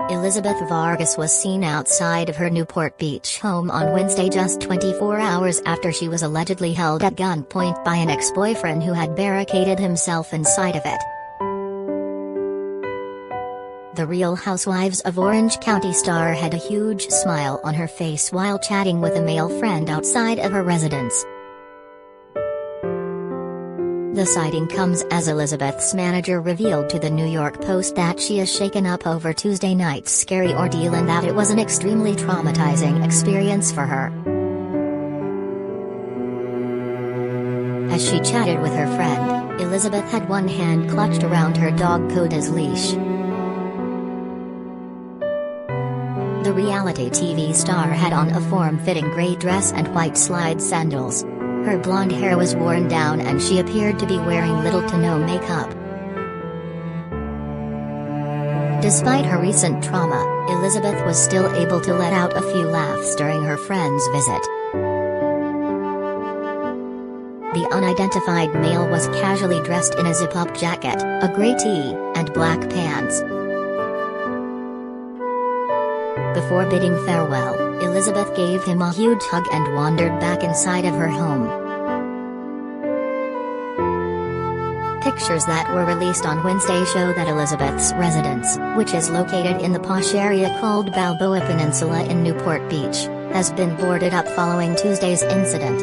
Elizabeth Vargas was seen outside of her Newport Beach home on Wednesday, just 24 hours after she was allegedly held at gunpoint by an ex-boyfriend who had barricaded himself inside of it. The Real Housewives of Orange County star had a huge smile on her face while chatting with a male friend outside of her residence. The sighting comes as Elizabeth's manager revealed to the New York Post that she is shaken up over Tuesday night's scary ordeal and that it was an extremely traumatizing experience for her. As she chatted with her friend, Elizabeth had one hand clutched around her dog Coda's leash. The reality TV star had on a form-fitting gray dress and white slide sandals. Her blonde hair was worn down and she appeared to be wearing little to no makeup. Despite her recent trauma, Elizabeth was still able to let out a few laughs during her friend's visit. The unidentified male was casually dressed in a zip-up jacket, a gray tee, and black pants. Before bidding farewell, Elizabeth gave him a huge hug and wandered back inside of her home. Pictures that were released on Wednesday show that Elizabeth's residence, which is located in the posh area called Balboa Peninsula in Newport Beach, has been boarded up following Tuesday's incident.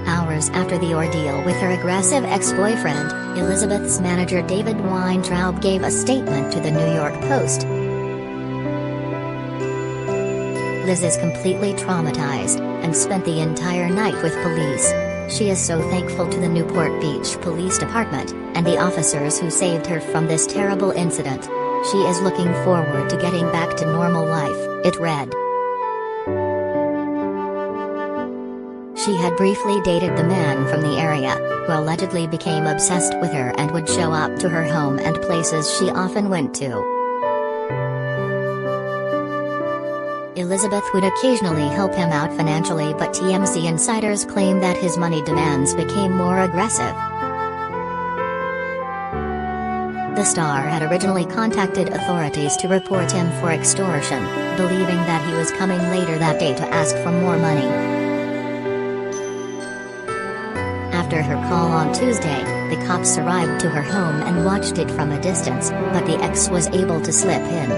Hours after the ordeal with her aggressive ex-boyfriend, Elizabeth's manager David Weintraub gave a statement to the New York Post. Liz is completely traumatized, and spent the entire night with police. She is so thankful to the Newport Beach Police Department, and the officers who saved her from this terrible incident. She is looking forward to getting back to normal life, it read. She had briefly dated the man from the area, who allegedly became obsessed with her and would show up to her home and places she often went to. Elizabeth would occasionally help him out financially, but TMZ insiders claim that his money demands became more aggressive. The star had originally contacted authorities to report him for extortion, believing that he was coming later that day to ask for more money. After her call on Tuesday, the cops arrived to her home and watched it from a distance, but the ex was able to slip in.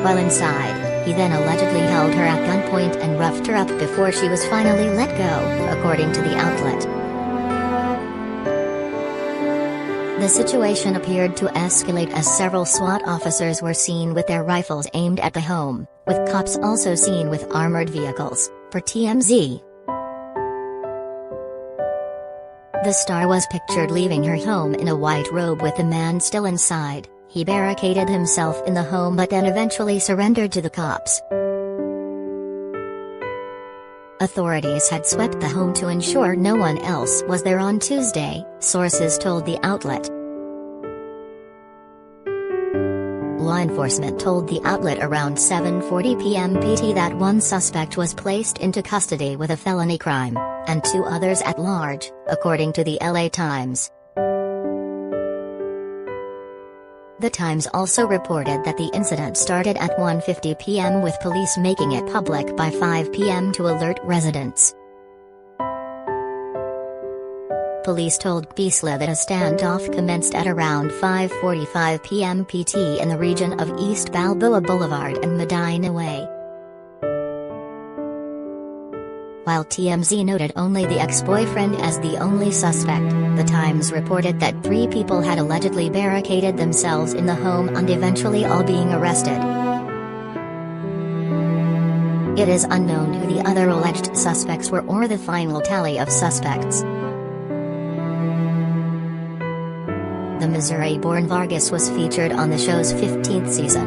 While inside, he then allegedly held her at gunpoint and roughed her up before she was finally let go, according to the outlet. The situation appeared to escalate as several SWAT officers were seen with their rifles aimed at the home, with cops also seen with armored vehicles, per TMZ. The star was pictured leaving her home in a white robe with the man still inside. He barricaded himself in the home but then eventually surrendered to the cops. Authorities had swept the home to ensure no one else was there on Tuesday, sources told the outlet. Law enforcement told the outlet around 7:40 p.m. PT that one suspect was placed into custody with a felony crime, and two others at large, according to the LA Times. The Times also reported that the incident started at 1:50 p.m. with police making it public by 5 p.m. to alert residents. Police told PSLA that a standoff commenced at around 5:45 p.m. PT in the region of East Balboa Boulevard and Medina Way. While TMZ noted only the ex-boyfriend as the only suspect, the Times reported that 3 people had allegedly barricaded themselves in the home and eventually all being arrested. It is unknown who the other alleged suspects were or the final tally of suspects. The Missouri-born Vargas was featured on the show's 15th season.